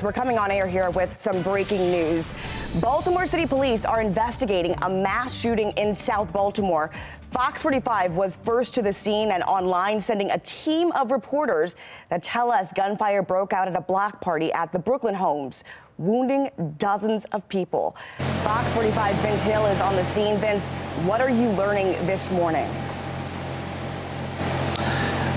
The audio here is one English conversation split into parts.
We're coming on air here with some breaking news. Baltimore City Police are investigating a mass shooting in South Baltimore. Fox 45 was first to the scene and online, sending a team of reporters that tell us gunfire broke out at a block party at the Brooklyn homes, wounding dozens of people. Fox 45's Vince Hill is on the scene. Vince, what are you learning this morning?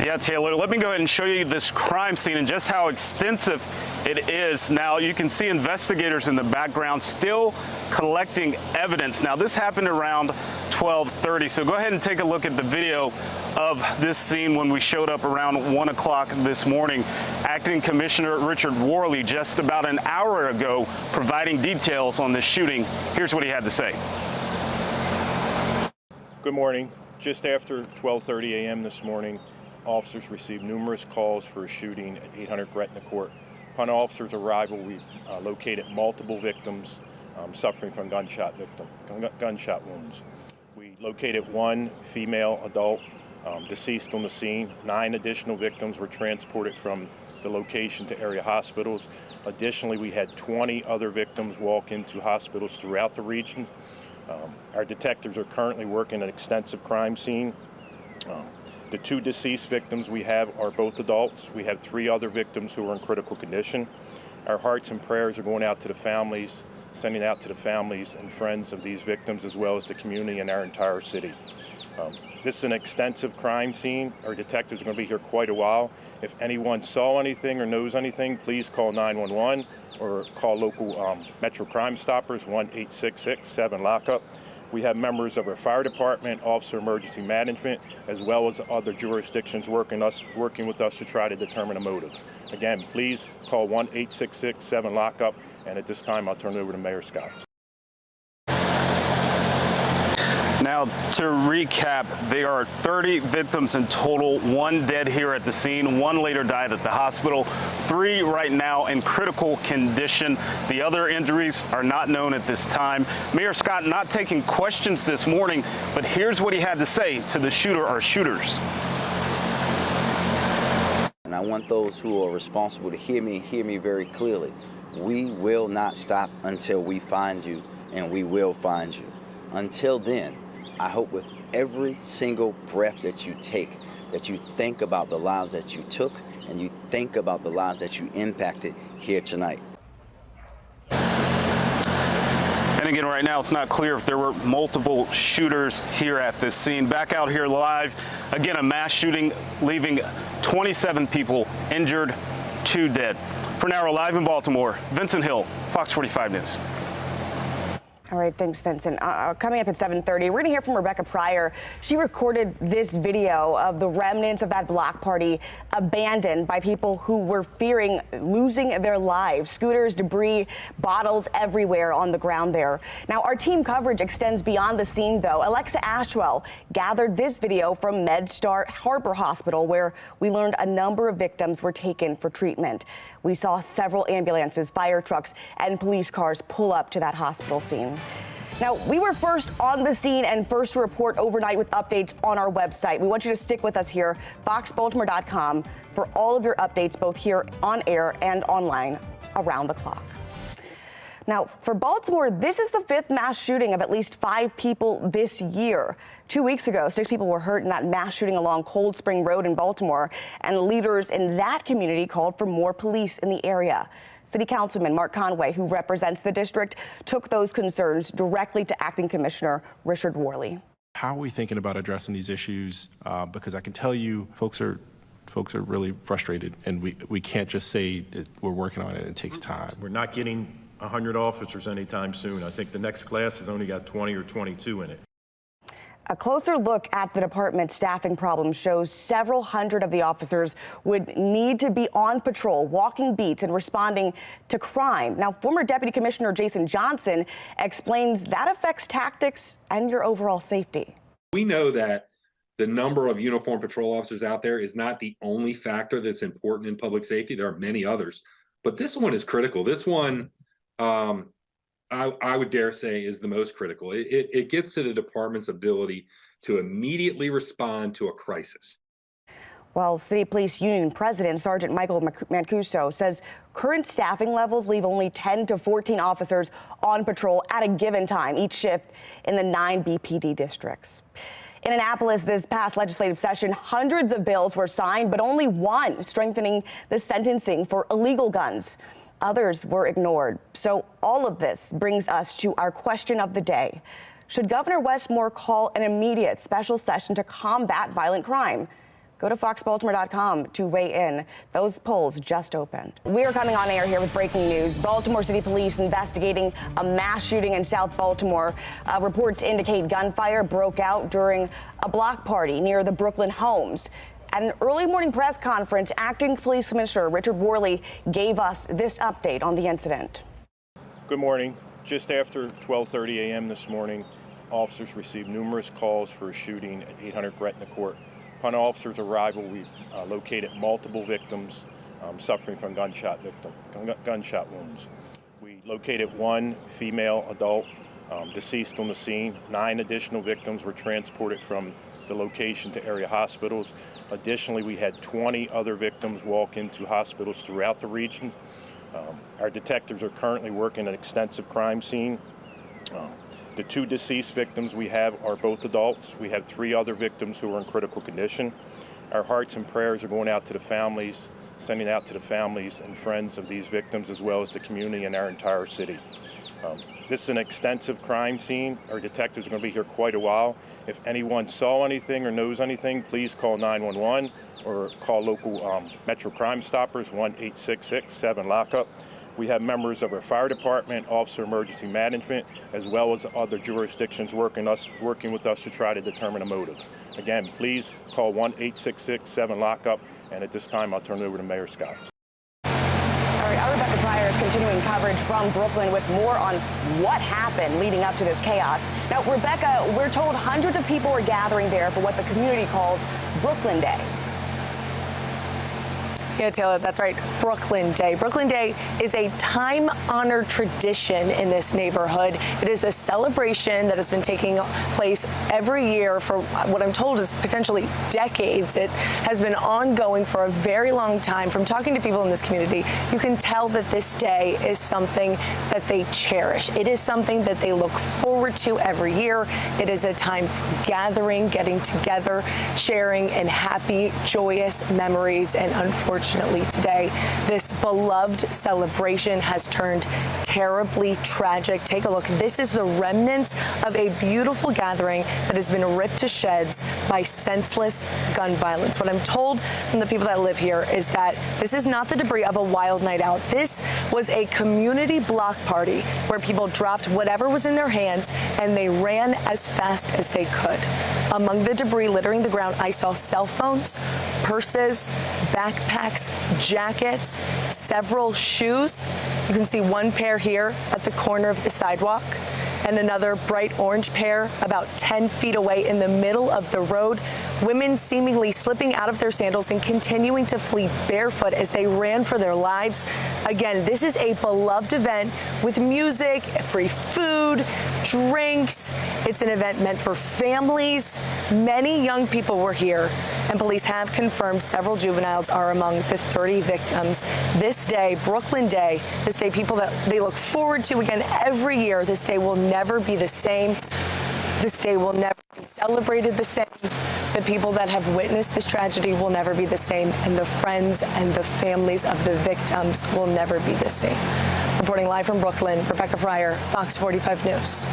Yeah, Taylor, let me go ahead and show you this crime scene and just how extensive it is. Now, you can see investigators in the background still collecting evidence. Now, this happened around 12:30, so go ahead and take a look at the video of this scene when we showed up around 1 o'clock this morning. Acting Commissioner Richard Worley just about an hour ago providing details on this shooting. Here's what he had to say. Good morning. Just after 12:30 a.m. this morning, officers received numerous calls for a shooting at 800 Gretna Court. Upon officers' arrival, we located multiple victims suffering from gunshot wounds. We located one female adult deceased on the scene. 9 additional victims were transported from the location to area hospitals. Additionally, we had 20 other victims walk into hospitals throughout the region. Our detectives are currently working an extensive crime scene. The 2 deceased victims we have are both adults. We have 3 other victims who are in critical condition. Our hearts and prayers are going out to the families, sending out to the families and friends of these victims, as well as the community and our entire city. This is an extensive crime scene. Our detectives are going to be here quite a while. If anyone saw anything or knows anything, please call 911 or call local Metro Crime Stoppers, 1-866-7-LOCK-UP. We have members of our fire department, Officer Emergency Management, as well as other jurisdictions working with us to try to determine a motive. Again, please call 1-866-7-LOCK-UP, and at this time I'll turn it over to Mayor Scott. Now, to recap, there are 30 victims in total, 1 dead here at the scene, 1 later died at the hospital, 3 right now in critical condition. The other injuries are not known at this time. Mayor Scott not taking questions this morning, but here's what he had to say to the shooter or shooters. And I want those who are responsible to hear me very clearly. We will not stop until we find you, and we will find you. Until then, I hope with every single breath that you take, that you think about the lives that you took and you think about the lives that you impacted here tonight. And again, right now, it's not clear if there were multiple shooters here at this scene. Back out here live, again, a mass shooting leaving 27 people injured, 2 dead. For now, we're live in Baltimore. Vincent Hill, Fox 45 News. All right, thanks, Vincent. Coming up at 7:30, we're going to hear from Rebecca Pryor. She recorded this video of the remnants of that block party abandoned by people who were fearing losing their lives. Scooters, debris, bottles everywhere on the ground there. Now, our team coverage extends beyond the scene, though. Alexa Ashwell gathered this video from MedStar Harbor Hospital, where we learned a number of victims were taken for treatment. We saw several ambulances, fire trucks, and police cars pull up to that hospital scene. Now, we were first on the scene and first to report overnight with updates on our website. We want you to stick with us here, foxbaltimore.com, for all of your updates, both here on air and online around the clock. Now, for Baltimore, this is the 5th mass shooting of at least 5 people this year. 2 weeks ago, 6 people were hurt in that mass shooting along Cold Spring Road in Baltimore, and leaders in that community called for more police in the area. City Councilman Mark Conway, who represents the district, took those concerns directly to Acting Commissioner Richard Worley. How are we thinking about addressing these issues? Because I can tell you, folks are really frustrated, and we can't just say that we're working on it. It takes time. We're not getting 100 officers anytime soon. I think the next class has only got 20 or 22 in it. A closer look at the department's staffing problems shows several hundred of the officers would need to be on patrol, walking beats and responding to crime. Now, former Deputy Commissioner Jason Johnson explains that affects tactics and your overall safety. We know that the number of uniformed patrol officers out there is not the only factor that's important in public safety. There are many others, but this one is critical. This one, I would dare say, is the most critical. It gets to the department's ability to immediately respond to a crisis. Well, City Police Union President Sergeant Michael Mancuso says current staffing levels leave only 10 to 14 officers on patrol at a given time each shift in the 9 BPD districts. In Annapolis this past legislative session, hundreds of bills were signed, but only one strengthening the sentencing for illegal guns. Others were ignored. So all of this brings us to our question of the day. Should Governor Westmore call an immediate special session to combat violent crime? Go to foxbaltimore.com to weigh in. Those polls just opened. We are coming on air here with breaking news. Baltimore City Police investigating a mass shooting in South Baltimore. Reports indicate gunfire broke out during a block party near the Brooklyn homes. At an early morning press conference, Acting Police Commissioner Richard Worley gave us this update on the incident. Good morning. Just after 12:30 a.m. this morning, officers received numerous calls for a shooting at 800 Gretna Court. Upon officers' arrival, we located multiple victims suffering from gunshot wounds. We located one female adult deceased on the scene. 9 additional victims were transported from the location to area hospitals. Additionally, we had 20 other victims walk into hospitals throughout the region. Our detectives are currently working an extensive crime scene. The 2 deceased victims we have are both adults. We have 3 other victims who are in critical condition. Our hearts and prayers are going out to the families, sending out to the families and friends of these victims, as well as the community and our entire city. This is an extensive crime scene. Our detectives are going to be here quite a while. If anyone saw anything or knows anything, please call 911 or call local Metro Crime Stoppers, 1-866-7-LOCK-UP. We have members of our fire department, Officer Emergency Management, as well as other jurisdictions working with us to try to determine a motive. Again, please call 1-866-7-LOCK-UP, and at this time I'll turn it over to Mayor Scott. All right, our Rebecca Pryor is continuing coverage from Brooklyn with more on what happened leading up to this chaos. Now, Rebecca, we're told hundreds of people are gathering there for what the community calls Brooklyn Day. Yeah, Taylor, that's right. Brooklyn Day. Brooklyn Day is a time-honored tradition in this neighborhood. It is a celebration that has been taking place every year for what I'm told is potentially decades. It has been ongoing for a very long time. From talking to people in this community, you can tell that this day is something that they cherish. It is something that they look forward to every year. It is a time for gathering, getting together, sharing in happy, joyous memories, and unfortunately today, this beloved celebration has turned terribly tragic. Take a look. This is the remnants of a beautiful gathering that has been ripped to shreds by senseless gun violence. What I'm told from the people that live here is that this is not the debris of a wild night out. This was a community block party where people dropped whatever was in their hands and they ran as fast as they could. Among the debris littering the ground, I saw cell phones, purses, backpacks, jackets, several shoes. You can see one pair here at the corner of the sidewalk and another bright orange pair about 10 feet away in the middle of the road. Women seemingly slipping out of their sandals and continuing to flee barefoot as they ran for their lives. Again, this is a beloved event with music, free food, drinks. It's an event meant for families. Many young people were here, and police have confirmed several juveniles are among the 30 victims. This day, Brooklyn Day, this day people that they look forward to again every year. This day will never be the same. This day will never be celebrated the same. The people that have witnessed this tragedy will never be the same, and the friends and the families of the victims will never be the same. Reporting live from Brooklyn, Rebecca Pryor, Fox 45 News.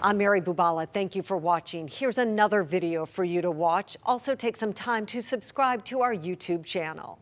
I'm Mary Bubala. Thank you for watching. Here's another video for you to watch. Also take some time to subscribe to our YouTube channel.